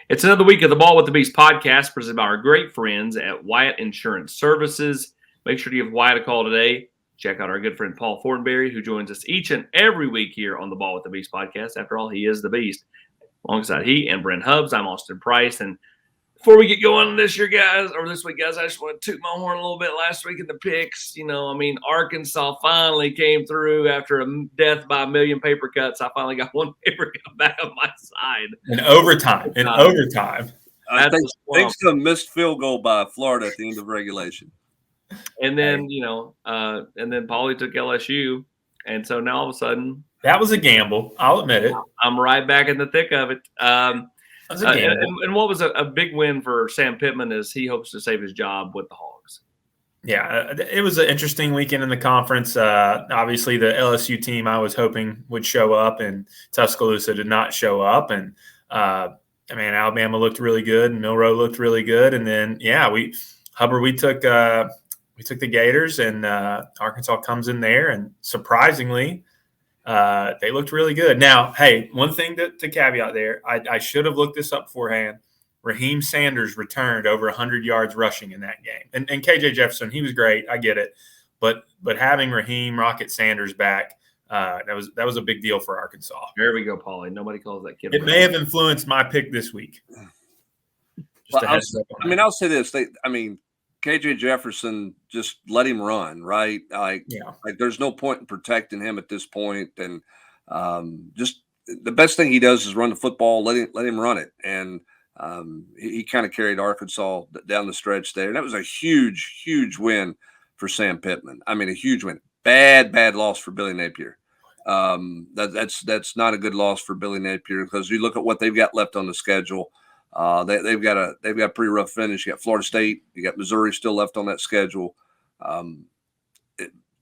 It's another week of the Ball with the Beast podcast presented by our great friends at Wyatt Insurance Services. Make sure to give Wyatt a call today. Check out our good friend Paul Fortenberry, who joins us each and every week here on the Ball with the Beast podcast. After all, he is the Beast. Alongside he and Brent Hubbs, I'm Austin Price. And before we get going this week, guys, I just want to toot my horn a little bit. Last week in the picks, Arkansas finally came through after a death by a million paper cuts. I finally got one paper cut back on my side. In overtime. Thanks to a missed field goal by Florida at the end of regulation. And then, Paulie took LSU. And so now all of a sudden. That was a gamble. I'll admit it. I'm right back in the thick of it. And what was a big win for Sam Pittman is he hopes to save his job with the Hogs. Yeah, it was an interesting weekend in the conference. Obviously, the LSU team I was hoping would show up, and Tuscaloosa did not show up. And, Alabama looked really good, and Milroe looked really good. And then, we took the Gators, and Arkansas comes in there, and surprisingly – they looked really good. Now, hey, one thing to caveat there, I should have looked this up beforehand. Raheem Sanders returned over 100 yards rushing in that game. And KJ Jefferson, he was great. I get it. But having Raheem Rocket Sanders back, that was a big deal for Arkansas. There we go, Paulie. Nobody calls that kid. It may have influenced my pick this week. I'll say this. KJ Jefferson, just let him run, right? There's no point in protecting him at this point. And just the best thing he does is run the football, let him run it. And he kind of carried Arkansas down the stretch there. And that was a huge, huge win for Sam Pittman. A huge win. Bad loss for Billy Napier. That's not a good loss for Billy Napier because you look at what they've got left on the schedule. They've got a pretty rough finish. You got Florida State, you got Missouri still left on that schedule. I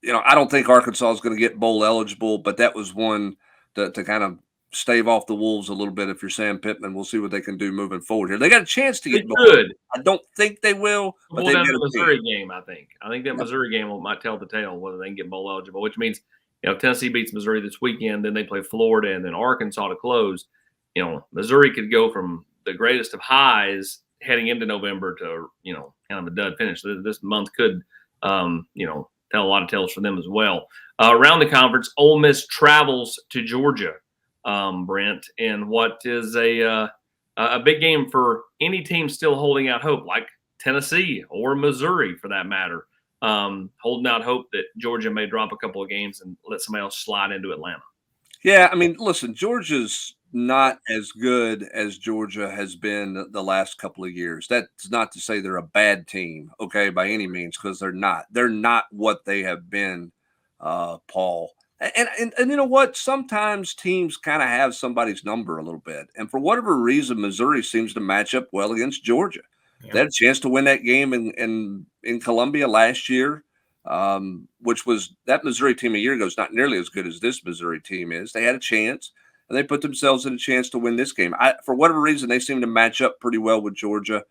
don't think Arkansas is going to get bowl eligible, but that was one to kind of stave off the Wolves a little bit. If you're Sam Pittman, we'll see what they can do moving forward here. They got a chance to get good. I don't think they will. But down to the Missouri game, I think that Missouri game might tell the tale whether they can get bowl eligible, which means Tennessee beats Missouri this weekend, then they play Florida and then Arkansas to close. Missouri could go from the greatest of highs heading into November to, kind of a dud finish. This month could, tell a lot of tales for them as well. Around the conference, Ole Miss travels to Georgia, Brent, and what is a big game for any team still holding out hope, like Tennessee or Missouri for that matter, holding out hope that Georgia may drop a couple of games and let somebody else slide into Atlanta. Yeah, listen, Georgia's not as good as Georgia has been the last couple of years. That's not to say they're a bad team, okay, by any means, because they're not. They're not what they have been, Paul. And you know what? Sometimes teams kind of have somebody's number a little bit. And for whatever reason, Missouri seems to match up well against Georgia. Yeah. They had a chance to win that game in Columbia last year, which was that Missouri team a year ago is not nearly as good as this Missouri team is. They had a chance. And they put themselves in a chance to win this game. For whatever reason, they seem to match up pretty well with Georgia.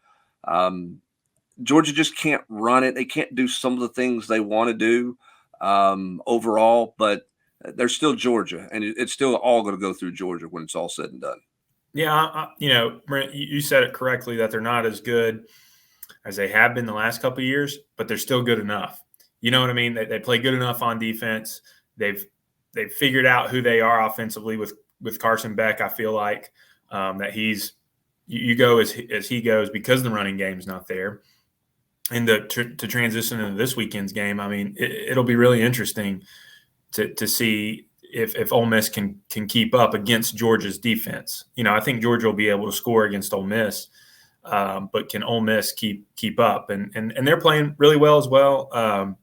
Georgia just can't run it. They can't do some of the things they want to do overall, but they're still Georgia, and it's still all going to go through Georgia when it's all said and done. Yeah, Brent, you said it correctly that they're not as good as they have been the last couple of years, but they're still good enough. You know what I mean? They play good enough on defense. They've figured out who they are offensively with Carson Beck. I feel like that you go as he goes because the running game's not there. And to transition into this weekend's game, it'll be really interesting to see if Ole Miss can keep up against Georgia's defense. I think Georgia will be able to score against Ole Miss, but can Ole Miss keep up? And they're playing really well as well.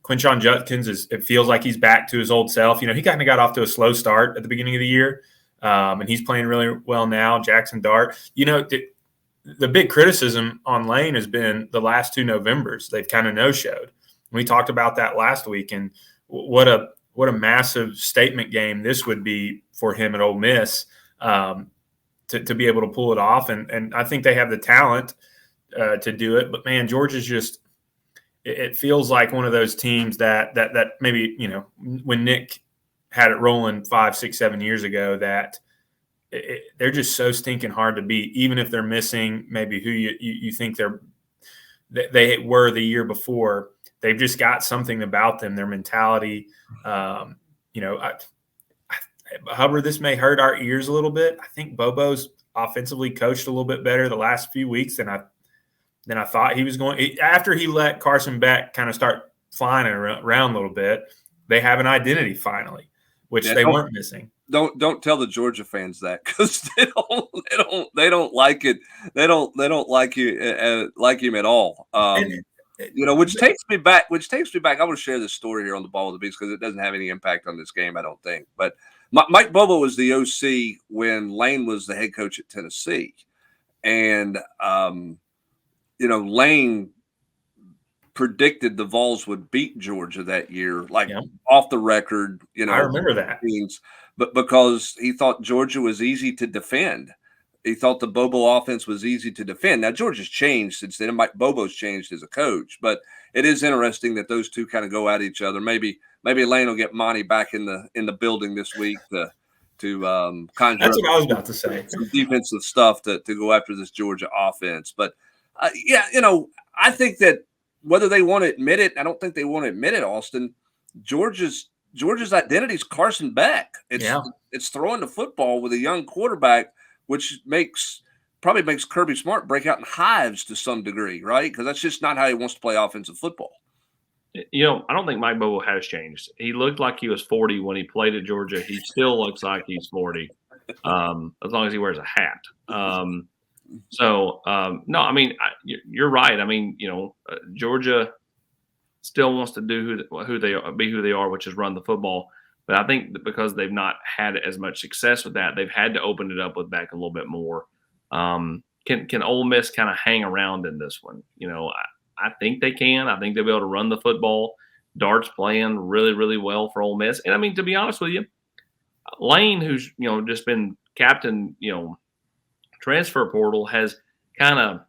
Quinshon Judkins it feels like he's back to his old self. He kind of got off to a slow start at the beginning of the year, and he's playing really well now. Jackson Dart, the big criticism on Lane has been the last two Novembers. They've kind of no-showed. We talked about that last week, and what a massive statement game this would be for him at Ole Miss to be able to pull it off. And I think they have the talent to do it. But, man, Georgia's just – it feels like one of those teams that maybe, when Nick had it rolling 5, 6, 7 years ago, that they're just so stinking hard to beat, even if they're missing maybe who you think they were the year before. They've just got something about them, their mentality. Hubbard, this may hurt our ears a little bit. I think Bobo's offensively coached a little bit better the last few weeks than I thought he was going. After he let Carson Beck kind of start flying around a little bit, they have an identity finally, which they weren't missing. Don't tell the Georgia fans that, because they don't like it. They don't like you like him at all. Which takes me back. I want to share this story here on the Ball with the Beast, because it doesn't have any impact on this game, I don't think. But Mike Bobo was the OC when Lane was the head coach at Tennessee, and Lane predicted the Vols would beat Georgia that year, off the record. I remember that. But because he thought Georgia was easy to defend. He thought the Bobo offense was easy to defend. Now, Georgia's changed since then. Mike Bobo's changed as a coach, but it is interesting that those two kind of go at each other. Maybe Lane will get Monty back in the building this week to conjure. That's what I was about to say. Some defensive stuff to go after this Georgia offense. But I think that whether they want to admit it, I don't think they want to admit it, Austin. Georgia's identity is Carson Beck. It's throwing the football with a young quarterback, which probably makes Kirby Smart break out in hives to some degree, right? Because that's just not how he wants to play offensive football. I don't think Mike Bobo has changed. He looked like he was 40 when he played at Georgia. He still looks like he's 40, as long as he wears a hat. No, I mean, you're right. I mean, Georgia still wants to do who they are, which is run the football. But I think that because they've not had as much success with that, they've had to open it up with Beck a little bit more. Can Ole Miss kind of hang around in this one? I think they can. I think they'll be able to run the football. Dart's playing really, really well for Ole Miss. And I mean, to be honest with you, Lane, who's just been captain, transfer portal, has kind of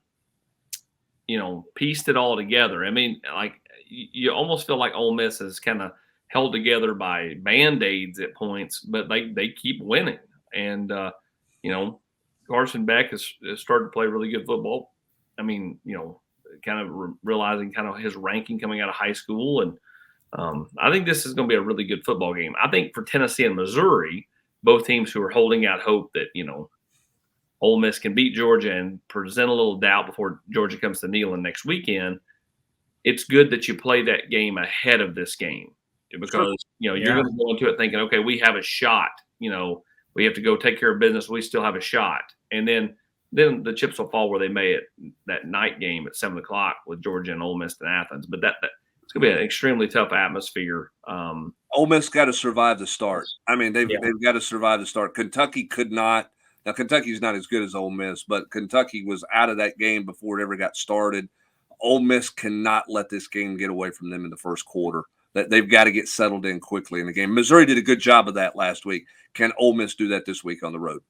pieced it all together. I mean, like, you almost feel like Ole Miss is kind of held together by Band-Aids at points, but they keep winning. And, Carson Beck has started to play really good football. I mean, kind of realizing kind of his ranking coming out of high school. And I think this is going to be a really good football game. I think for Tennessee and Missouri, both teams who are holding out hope that, Ole Miss can beat Georgia and present a little doubt before Georgia comes to Neyland next weekend, it's good that you play that game ahead of this game, because you're going to go into it thinking, okay, we have a shot. We have to go take care of business. We still have a shot, and then the chips will fall where they may at that night game at 7:00 with Georgia and Ole Miss in Athens. But that it's going to be an extremely tough atmosphere. Ole Miss got to survive the start. I mean, they've got to survive the start. Kentucky could not. Now, Kentucky's not as good as Ole Miss, but Kentucky was out of that game before it ever got started. Ole Miss cannot let this game get away from them in the first quarter. They've got to get settled in quickly in the game. Missouri did a good job of that last week. Can Ole Miss do that this week on the road?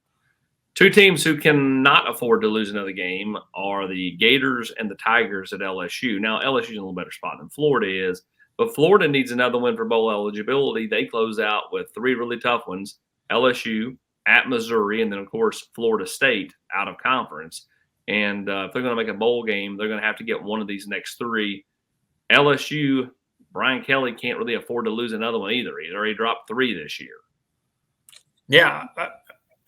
Two teams who cannot afford to lose another game are the Gators and the Tigers at LSU. Now, LSU's in a little better spot than Florida is, but Florida needs another win for bowl eligibility. They close out with three really tough ones: LSU, at Missouri, and then, of course, Florida State out of conference. And if they're going to make a bowl game, they're going to have to get one of these next three. LSU, Brian Kelly can't really afford to lose another one either. He's already dropped 3 this year. Yeah,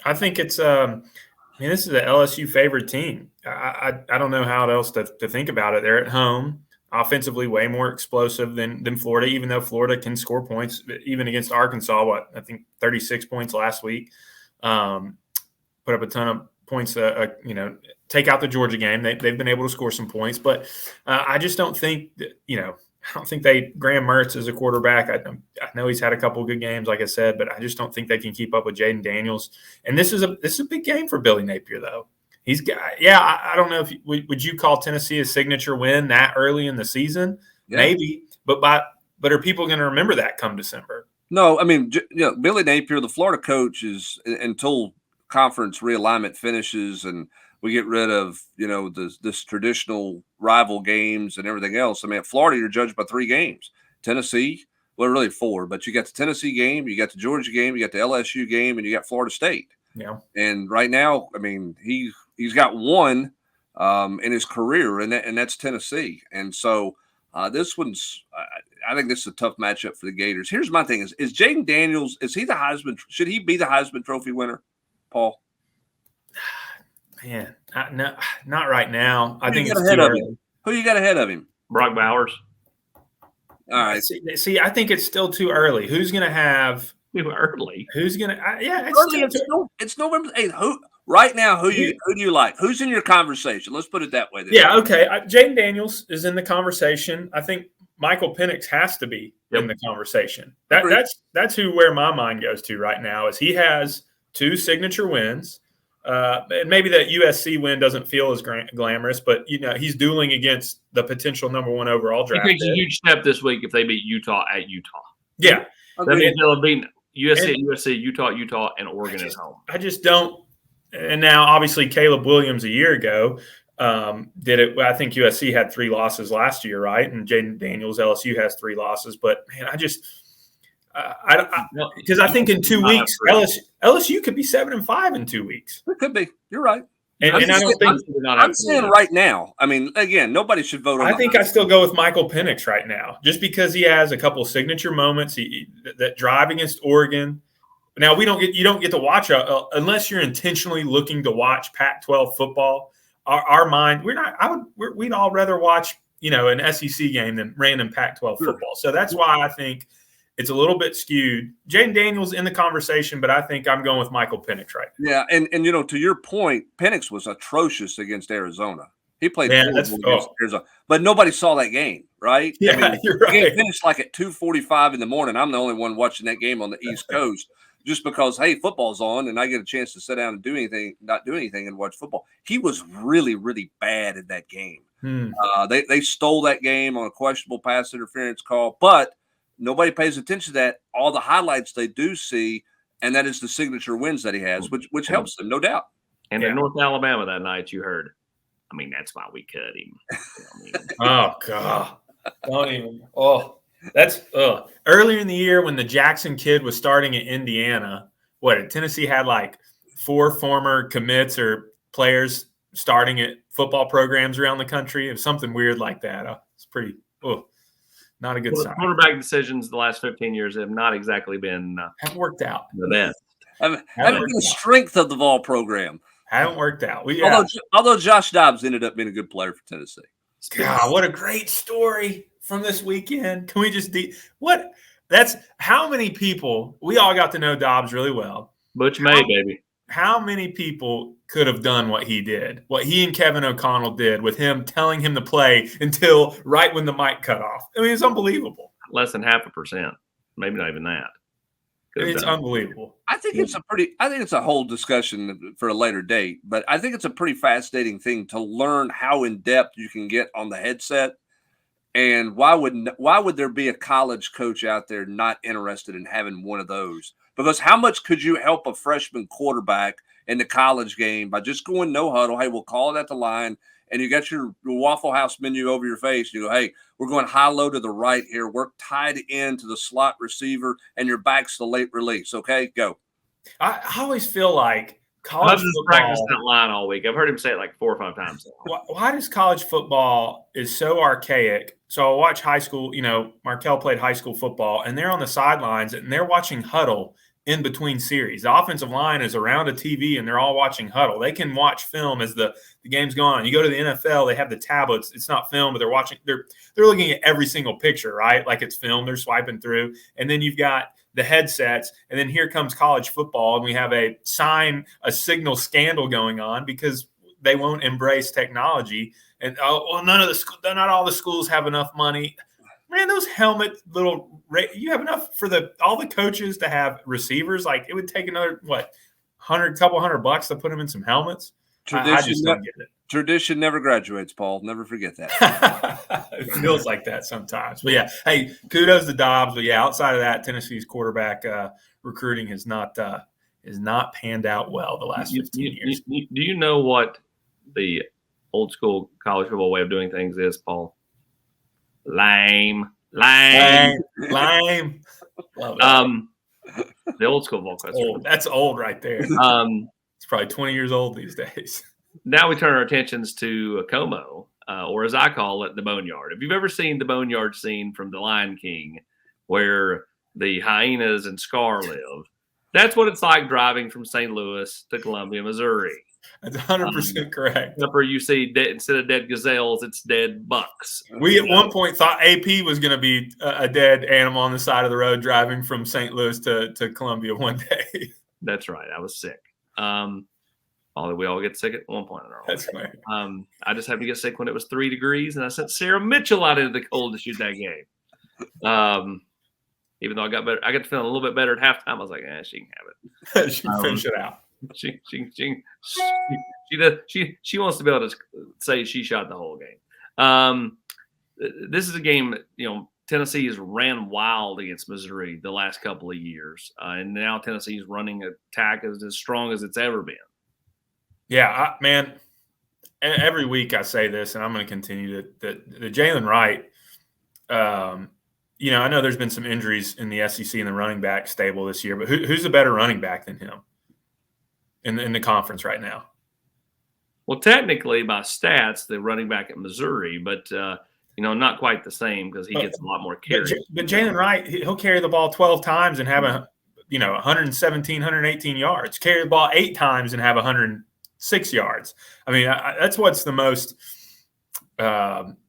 I think it's this is an LSU favored team. I don't know how else to think about it. They're at home, offensively way more explosive than Florida, even though Florida can score points, even against Arkansas, I think 36 points last week. Put up a ton of points, take out the Georgia game. They've been able to score some points, but I just don't think that, I don't think Graham Mertz is a quarterback. I know he's had a couple of good games, like I said, but I just don't think they can keep up with Jaden Daniels. And this is a big game for Billy Napier, though. He's got, I don't know if would you call Tennessee a signature win that early in the season? Yeah. Maybe, but are people going to remember that come December? No, I mean, Billy Napier, the Florida coach, is until conference realignment finishes and we get rid of, this traditional rival games and everything else. I mean, at Florida, you're judged by 3 games. Tennessee, well, really 4, but you got the Tennessee game, you got the Georgia game, you got the LSU game, and you got Florida State. Yeah. And right now, I mean, he's got one in his career, and that's Tennessee. And so this one's I think this is a tough matchup for the Gators. Here's my thing: is Jaden Daniels, is he the Heisman? Should he be the Heisman Trophy winner, Paul? Man, no, not right now. I think it's ahead too of early. him? Who you got ahead of him? Brock Bowers. All right. See, I think it's still too early. Who's going to have? Too early. Who's going to? Yeah, It's November. Hey, right now? Who do you like? Who's in your conversation? Let's put it that way. Yeah, okay. Jaden Daniels is in the conversation. I think Michael Penix has to be in the conversation. That's where my mind goes to right now. Is he has 2 signature wins. And maybe that USC win doesn't feel as glamorous, but he's dueling against the potential number 1 overall draft. He takes a huge step this week if they beat Utah at Utah. Yeah, that means they'll beat USC at USC, Utah, and Oregon at home. I just don't. And now, obviously, Caleb Williams a year ago did it. I think USC had 3 losses last year, right? And Jaden Daniels, LSU has 3 losses. But man, I just. Because I think in 2 weeks, LSU could be 7-5 in 2 weeks. It could be. You're right. And I don't think I'm saying right now. I mean, again, nobody should vote on. I think I still go with Michael Penix right now, just because he has a couple signature moments. That drive against Oregon. Now you don't get to watch unless you're intentionally looking to watch Pac-12 football. Our mind, we'd all rather watch an SEC game than random Pac-12 football. So that's why I think it's a little bit skewed. Jaden Daniels in the conversation, but I think I'm going with Michael Penix right now. Yeah, and to your point, Penix was atrocious against Arizona. He played against Arizona, but nobody saw that game, right? Yeah, you're right. The game finished like at 2:45 in the morning. I'm the only one watching that game on the East Coast, just because football's on and I get a chance to sit down and not do anything and watch football. He was really, really bad in that game. They stole that game on a questionable pass interference call, but nobody pays attention to that. All the highlights they do see, and that is the signature wins that he has, which helps them, no doubt. And in North Alabama that night, you heard. I mean, that's why we cut him. Oh God! Don't even. Oh, that's earlier in the year when the Jackson kid was starting at Indiana. Tennessee had like 4 former commits or players starting at football programs around the country. It was something weird like that. It's pretty. Not a good sign. Quarterback decisions the last 15 years have not exactly been haven't worked out. The best. Haven't been the strength of the Vol program. Haven't worked out. Although Josh Dobbs ended up being a good player for Tennessee. God, what a great story from this weekend. Can we just that's how many people we all got to know Dobbs really well. Butch May, baby. How many people could have done what he did, what he and Kevin O'Connell did with him telling him to play until right when the mic cut off? I mean, it's unbelievable. Less than 0.5%, maybe not even that. It's unbelievable. I think it's a whole discussion for a later date, but I think it's a pretty fascinating thing to learn how in depth you can get on the headset. And why would there be a college coach out there not interested in having one of those? Because how much could you help a freshman quarterback in the college game by just going no huddle? Hey, we'll call it at the line, and you got your Waffle House menu over your face. You go, hey, we're going high-low to the right here. Work tied in to the slot receiver, and your back's the late release. Okay, go. I always feel like college football practice that line all week. I've heard him say it like 4 or 5 times. Why does college football is so archaic? So I watch high school. Markel played high school football, and they're on the sidelines, and they're watching huddle in between series. The offensive line is around a TV, and they're all watching huddle. They can watch film as the game's going on. You go to the NFL, they have the tablets. It's not film, but they're watching. They're looking at every single picture, right? Like it's film. They're swiping through, and then you've got the headsets, and then here comes college football, and we have a signal scandal going on because they won't embrace technology. And not all the schools have enough money. Man, those helmet you have enough for all the coaches to have receivers. Like it would take another couple $100 to put them in some helmets. I just don't get it. Tradition never graduates, Paul. Never forget that. It feels like that sometimes. But yeah, hey, kudos to Dobbs. But yeah, outside of that, Tennessee's quarterback recruiting has not panned out well the last 15 years. Do you know what the old school college football way of doing things is, Paul? Lame. Love The old school Volquest. Old. That's old right there. It's probably 20 years old these days. Now we turn our attentions to Como, or as I call it, the Boneyard. If you've ever seen the Boneyard scene from The Lion King, where the hyenas and Scar live, that's what it's like driving from St. Louis to Columbia, Missouri. That's 100% correct. Except for you see, instead of dead gazelles, it's dead bucks. We at one point thought AP was going to be a dead animal on the side of the road driving from St. Louis to Columbia one day. That's right. I was sick. Although we all get sick at one point in our life. That's right. I just happened to get sick when it was 3 degrees, and I sent Sarah Mitchell out into the cold to shoot that game. Even though I got better, I got to feeling a little bit better at halftime. I was like, she can have it. She can finish it out. She wants to be able to say she shot the whole game. This is a game, Tennessee has ran wild against Missouri the last couple of years, and now Tennessee is running an attack as strong as it's ever been. Yeah, man. Every week I say this, and I'm going to continue the Jalen Wright. I know there's been some injuries in the SEC and the running back stable this year, but who's a better running back than him in the conference right now? Well, technically, by stats, the running back at Missouri, but not quite the same because he gets a lot more carries. But Jalen Wright, he'll carry the ball 12 times and have 117, 118 yards. Carry the ball 8 times and have 106 yards. I mean, that's what's the most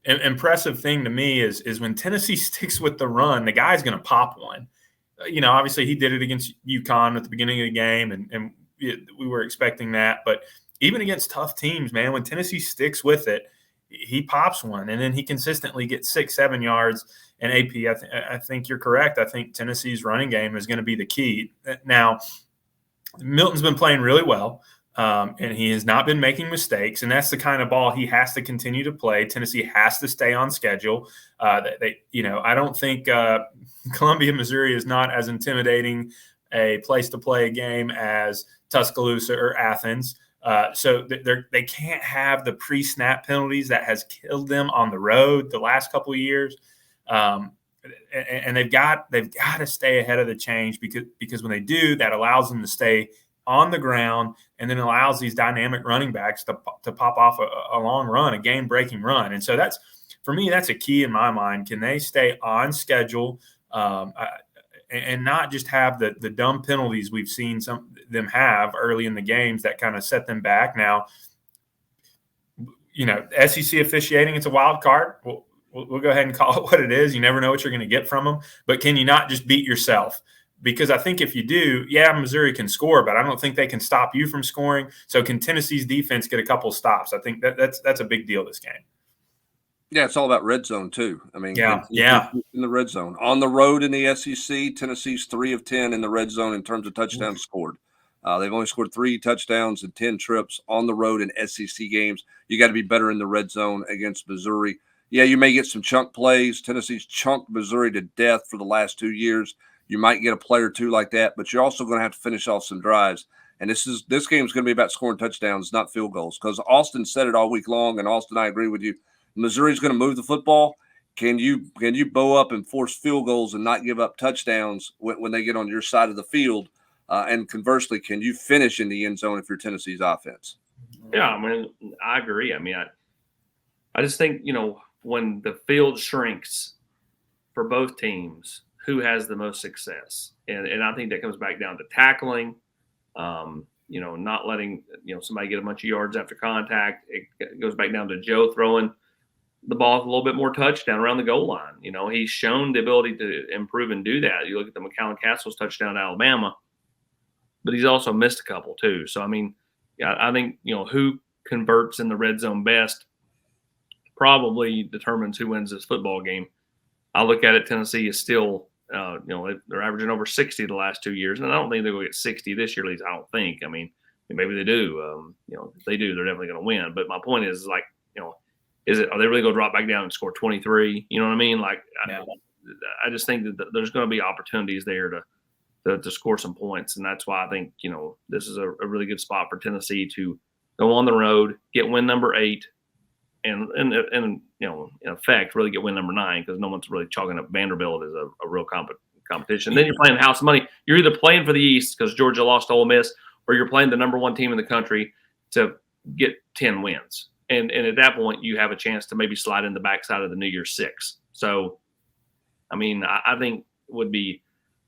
impressive thing to me is when Tennessee sticks with the run, the guy's going to pop one. Obviously he did it against UConn at the beginning of the game, and we were expecting that. But even against tough teams, man, when Tennessee sticks with it, he pops one, and then he consistently gets 6-7 yards. And AP, I think you're correct. I think Tennessee's running game is going to be the key. Now, Milton's been playing really well. And he has not been making mistakes, and that's the kind of ball he has to continue to play. Tennessee has to stay on schedule. I don't think Columbia, Missouri is not as intimidating a place to play a game as Tuscaloosa or Athens. So they can't have the pre-snap penalties that has killed them on the road the last couple of years. And they've got to stay ahead of the change because when they do, that allows them to stay on the ground, and then allows these dynamic running backs to pop off a long run, a game-breaking run. And so that's, for me, that's a key in my mind. Can they stay on schedule and not just have the dumb penalties we've seen some of them have early in the games that kind of set them back? Now, SEC officiating, it's a wild card. We'll go ahead and call it what it is. You never know what you're going to get from them. But can you not just beat yourself? Because I think if you do, Missouri can score, but I don't think they can stop you from scoring. So can Tennessee's defense get a couple stops? I think that's a big deal this game. Yeah, it's all about red zone too. I mean, yeah. In the red zone. On the road in the SEC, Tennessee's 3 of 10 in the red zone in terms of touchdowns scored. They've only scored 3 touchdowns and 10 trips on the road in SEC games. You got to be better in the red zone against Missouri. Yeah, you may get some chunk plays. Tennessee's chunked Missouri to death for the last 2 years. You might get a play or two like that, but you're also going to have to finish off some drives. And this game is going to be about scoring touchdowns, not field goals, because Austin said it all week long, and Austin, I agree with you. Missouri's going to move the football. Can you bow up and force field goals and not give up touchdowns when they get on your side of the field? And conversely, can you finish in the end zone if you're Tennessee's offense? Yeah, I mean, I agree. I mean, I just think, when the field shrinks for both teams, who has the most success? And I think that comes back down to tackling, not letting, somebody get a bunch of yards after contact. It goes back down to Joe throwing the ball a little bit more touchdown around the goal line. He's shown the ability to improve and do that. You look at the McCallum Castle's touchdown at Alabama, but he's also missed a couple too. So, I mean, I think, who converts in the red zone best probably determines who wins this football game. I look at it, Tennessee is still, they're averaging over 60 the last 2 years, and I don't think they're going to get 60 this year, at least I don't think. I mean, maybe they do. If they do, they're definitely going to win. But my point is, like, are they really going to drop back down and score 23? You know what I mean? Like, Yeah. I just think that there's going to be opportunities there to score some points, and that's why I think this is a really good spot for Tennessee to go on the road, get win number 8, and in effect really get win number 9, because no one's really chalking up Vanderbilt as a real competition. Then you're playing house money. You're either playing for the East because Georgia lost to Ole Miss, or you're playing the number 1 team in the country to get 10 wins. And at that point, you have a chance to maybe slide in the backside of the New Year's Six. So, I mean, I think would be,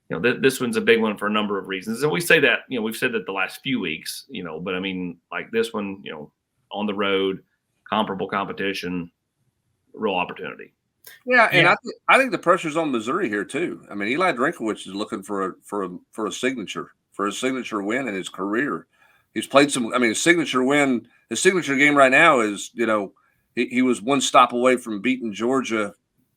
this one's a big one for a number of reasons. And we say that, we've said that the last few weeks, but I mean, like this one, on the road, comparable competition, real opportunity. Yeah, and I think the pressure's on Missouri here too. I mean, Eli Drinkowitz is looking for a signature win in his career. He's played some. I mean, his signature game right now is he was one stop away from beating Georgia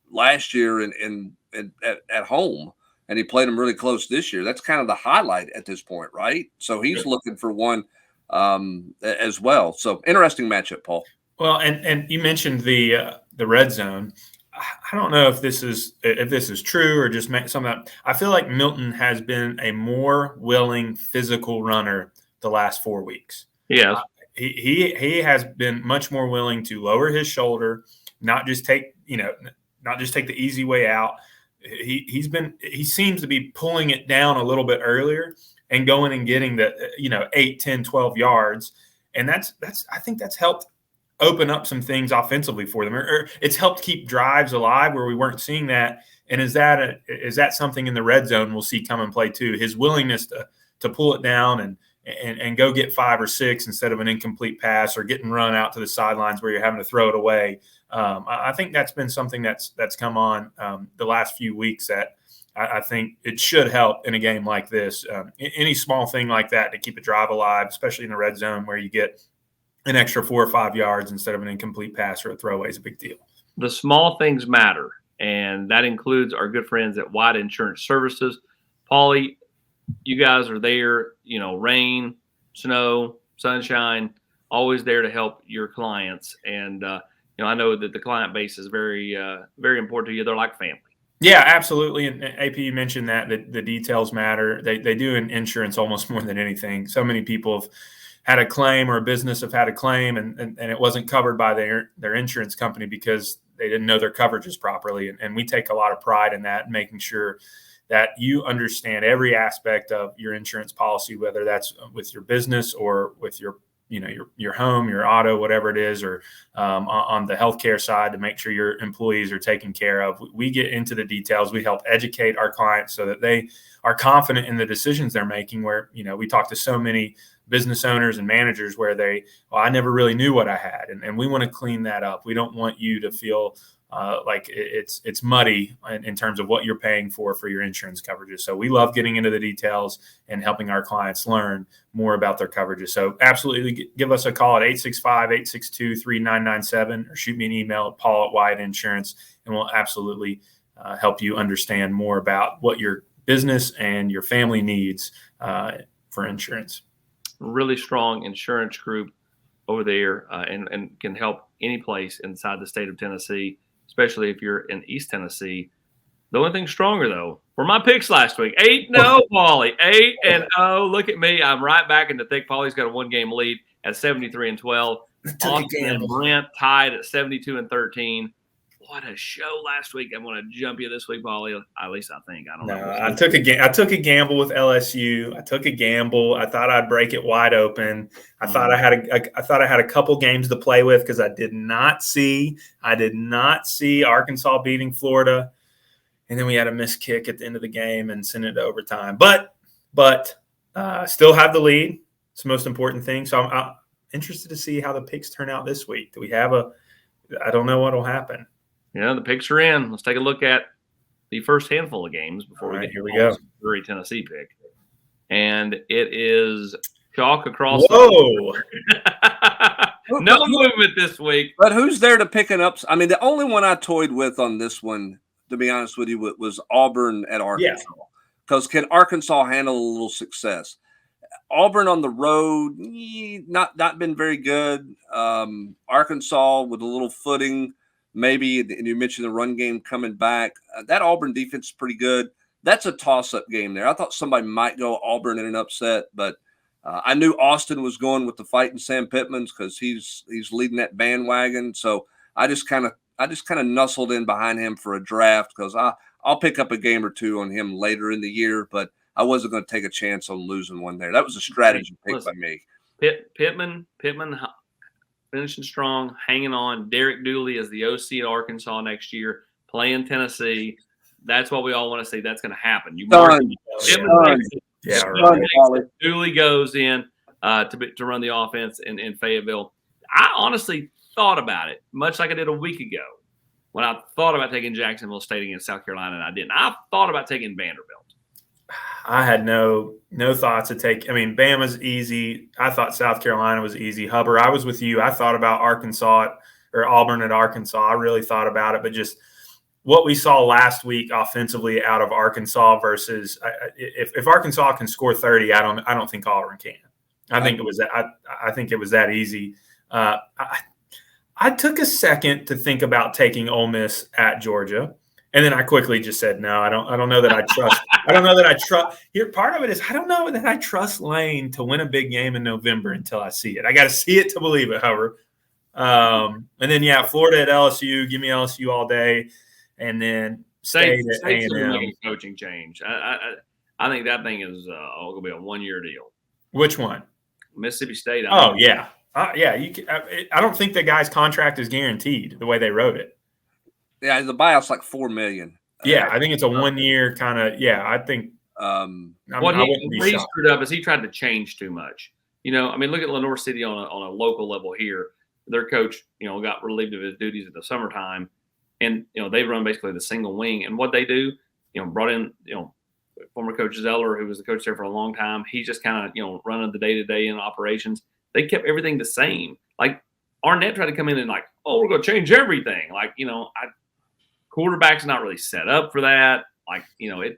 last year at home, and he played them really close this year. That's kind of the highlight at this point, right? So he's looking for one as well. So interesting matchup, Paul. Well, and you mentioned the red zone. I don't know if this is true or just something. I feel like Milton has been a more willing physical runner the last 4 weeks. Yeah, he has been much more willing to lower his shoulder, not just take the easy way out. He seems to be pulling it down a little bit earlier and going and getting the 8, 10, 12 yards, and that's I think that's helped open up some things offensively for them, or it's helped keep drives alive where we weren't seeing that. And is that something in the red zone we'll see come and play too? His willingness to pull it down and go get 5 or 6 instead of an incomplete pass or getting run out to the sidelines where you're having to throw it away. I think that's been something that's come on the last few weeks that I think it should help in a game like this. Any small thing like that to keep a drive alive, especially in the red zone where you get an extra 4 or 5 yards instead of an incomplete pass or a throwaway is a big deal. The small things matter, and that includes our good friends at White Insurance Services. Paulie, you guys are there, rain, snow, sunshine, always there to help your clients. And, I know that the client base is very, very important to you. They're like family. Yeah, absolutely. And AP, you mentioned that the details matter. They do in insurance almost more than anything. So many people have had a claim, or a business have had a claim, and it wasn't covered by their insurance company because they didn't know their coverages properly. And we take a lot of pride in that, making sure that you understand every aspect of your insurance policy, whether that's with your business or with your home, your auto, whatever it is, or on the healthcare side to make sure your employees are taken care of. We get into the details. We help educate our clients so that they are confident in the decisions they're making, where, we talk to so many business owners and managers where I never really knew what I had. And we want to clean that up. We don't want you to feel like it's muddy in terms of what you're paying for your insurance coverages. So we love getting into the details and helping our clients learn more about their coverages. So absolutely give us a call at 865-862-3997 or shoot me an email at paul@wyatt.insurance, and we'll absolutely help you understand more about what your business and your family needs for insurance. Really strong insurance group over there, and can help any place inside the state of Tennessee, especially if you're in East Tennessee. The only thing stronger, though, were my picks last week. 8-0, Paulie. 8-0. Look at me. I'm right back in the thick. Paulie's got a 1-game lead at 73-12. Austin and Brent tied at 72-13. What a show last week. I'm going to jump you this week, Paulie. At least I think. I don't know. I took a gamble with LSU. I took a gamble. I thought I'd break it wide open. I thought I had a couple games to play with because I did not see Arkansas beating Florida, and then we had a missed kick at the end of the game and sent it to overtime. But still have the lead. It's the most important thing. So I'm interested to see how the picks turn out this week. Do we have I don't know what will happen. Yeah, the picks are in. Let's take a look at the first handful of games before we get to the Missouri Tennessee pick. And it is chalk across the board. No movement this week. But who's there to pick it up? I mean, the only one I toyed with on this one, to be honest with you, was Auburn at Arkansas. Because can Arkansas handle a little success? Auburn on the road, not been very good. Arkansas with a little footing. Maybe, and you mentioned the run game coming back. That Auburn defense is pretty good. That's a toss-up game there. I thought somebody might go Auburn in an upset, but I knew Austin was going with the Fighting Sam Pittmans because he's leading that bandwagon. So I just kind of nestled in behind him for a draft because I'll pick up a game or two on him later in the year, but I wasn't going to take a chance on losing one there. That was a strategy pick by me. Pittman finishing strong, hanging on. Derek Dooley is the OC at Arkansas next year, playing Tennessee. That's what we all want to see. That's going to happen. You mark Dooley goes in to run the offense in Fayetteville. I honestly thought about it, much like I did a week ago when I thought about taking Jacksonville State against South Carolina, and I didn't. I thought about taking Vanderbilt. I had no thoughts to take. I mean, Bama's easy. I thought South Carolina was easy. Hubbard, I was with you. I thought about Arkansas or Auburn at Arkansas. I really thought about it, but just what we saw last week offensively out of Arkansas versus if Arkansas can score 30, I don't think Auburn can. I think it was that easy. I took a second to think about taking Ole Miss at Georgia. And then I quickly just said, no, I don't know that I trust. I don't know that I trust. Here, part of it is I don't know that I trust Lane to win a big game in November until I see it. I got to see it to believe it, Hubbard. And then, Florida at LSU. Give me LSU all day. And then State at A&M. Coaching change. I think that thing is going to be a one-year deal. Which one? Mississippi State. Yeah. I don't think the guy's contract is guaranteed the way they wrote it. Yeah, the buyout's like $4 million. Yeah, I think it's a 1 year kind of. Yeah, I think. What he screwed up is he tried to change too much. Look at Lenore City on a local level here. Their coach, got relieved of his duties at the summertime, and they run basically the single wing. And what they do, brought in former coach Zeller, who was the coach there for a long time. He's just kind of running the day to day in operations. They kept everything the same. Like Arnett tried to come in and we're going to change everything. Quarterback's not really set up for that.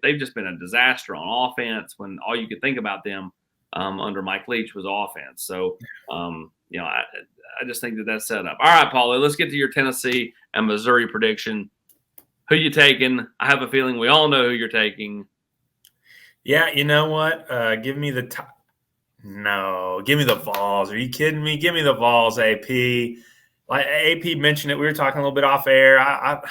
They've just been a disaster on offense when all you could think about them under Mike Leach was offense. So, I just think that's set up. All right, Paulie, let's get to your Tennessee and Missouri prediction. Who you taking? I have a feeling we all know who you're taking. Yeah, you know what? Give me the top. No, give me the Vols. Are you kidding me? Give me the Vols, AP. Like AP mentioned it. We were talking a little bit off air. I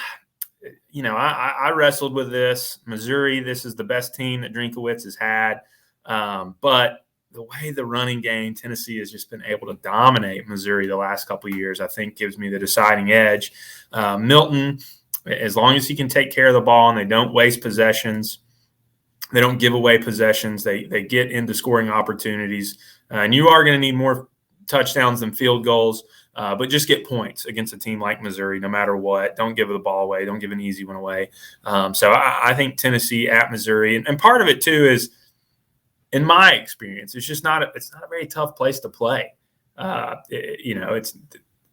wrestled with this. Missouri, this is the best team that Drinkowitz has had. But the way the running game, Tennessee has just been able to dominate Missouri the last couple of years, I think gives me the deciding edge. Milton, as long as he can take care of the ball and they don't waste possessions, they don't give away possessions, they get into scoring opportunities. And you are going to need more touchdowns than field goals. But just get points against a team like Missouri, no matter what. Don't give the ball away. Don't give an easy one away. So I think Tennessee at Missouri, and part of it too is, in my experience, it's just not a very tough place to play. It's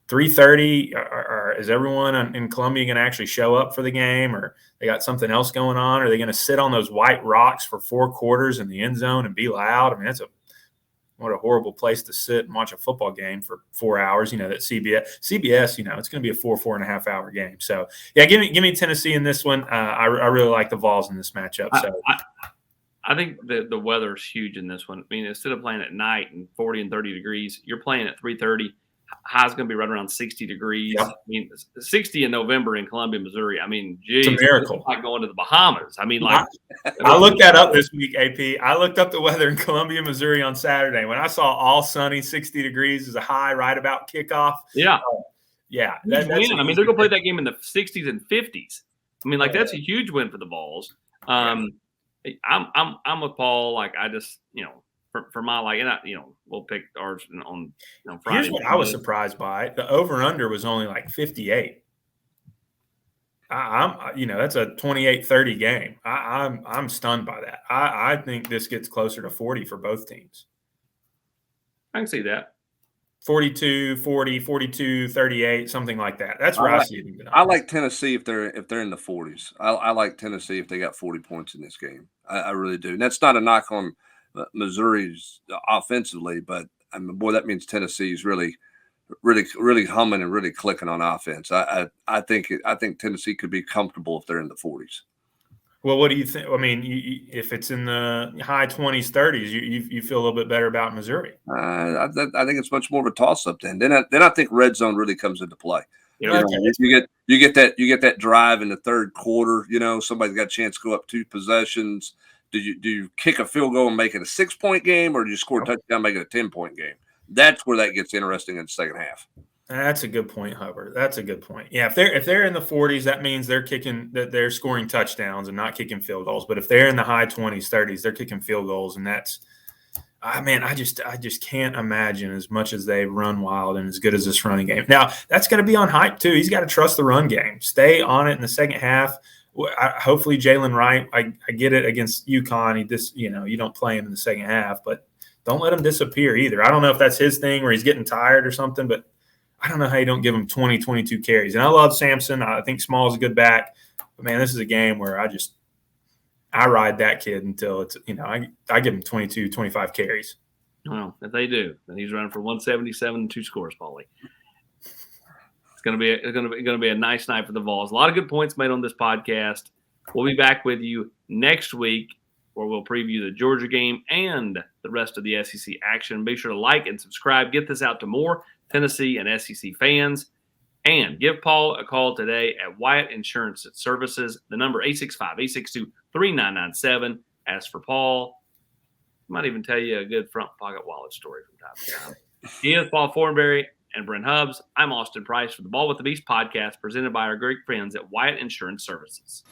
3:30. Is everyone in Columbia going to actually show up for the game, or they got something else going on? Are they going to sit on those white rocks for 4 quarters in the end zone and be loud? I mean, what a horrible place to sit and watch a football game for 4 hours. That CBS, it's going to be a 4.5 hour game. So yeah, give me Tennessee in this one. I really like the Vols in this matchup. So I think the weather is huge in this one. I mean, instead of playing at night and 40 and 30 degrees, you're playing at 3:30. High's going to be right around 60 degrees. Yep. I mean, 60 in November in Columbia, Missouri. I mean, geez, it's a miracle. It's like going to the Bahamas. I mean, I looked that up this week, AP. I looked up the weather in Columbia, Missouri on Saturday. When I saw all sunny, 60 degrees is a high right about kickoff. Yeah. That's they're going to play that game in the 60s and 50s. I mean, that's a huge win for the Vols. I'm with Paul. I just, for my we'll pick ours on Friday. Here's what I was surprised by: the over/under was only 58. That's a 28-30 game. I'm stunned by that. I think this gets closer to 40 for both teams. I can see that. 42, 40, 42, 38, something like that. That's where I see it. I like Tennessee if they're in the 40s. I like Tennessee if they got 40 points in this game. I really do. And that's not a knock on Missouri's offensively, but I mean, boy, that means Tennessee's really humming and really clicking on offense. I think Tennessee could be comfortable if they're in the 40s. Well, what do you think? I mean, if it's in the high 20s, 30s, you feel a little bit better about Missouri. I think it's much more of a toss-up then. Then I think red zone really comes into play. You get that drive in the third quarter. Somebody's got a chance to go up 2 possessions. Do you kick a field goal and make it a 6-point game, or do you score a touchdown, make it a 10-point game? That's where that gets interesting in the second half. That's a good point, Hubbard. That's a good point. Yeah, if they're in the 40s, that means they're scoring touchdowns and not kicking field goals. But if they're in the high 20s, 30s, they're kicking field goals, and that's I just can't imagine as much as they run wild and as good as this running game. Now, that's going to be on hype too. He's got to trust the run game. Stay on it in the second half. Hopefully, Jalen Wright. I get it against UConn. You don't play him in the second half, but don't let him disappear either. I don't know if that's his thing or he's getting tired or something, but I don't know how you don't give him 20, 22 carries. And I love Sampson. I think Small's a good back. But, man, this is a game where I ride that kid until it's, I give him 22, 25 carries. Well, if they do, then he's running for 177 and 2 scores, Paulie. It's going to be a nice night for the Vols. A lot of good points made on this podcast. We'll be back with you next week where we'll preview the Georgia game and the rest of the SEC action. Be sure to like and subscribe. Get this out to more Tennessee and SEC fans. And give Paul a call today at Wyatt Insurance Services. The number 865-862-3997. As for Paul, I might even tell you a good front pocket wallet story from time to time. He is Paul Thornberry and Brent Hubbs. I'm Austin Price for the Ball with the Beast podcast presented by our great friends at Wyatt Insurance Services.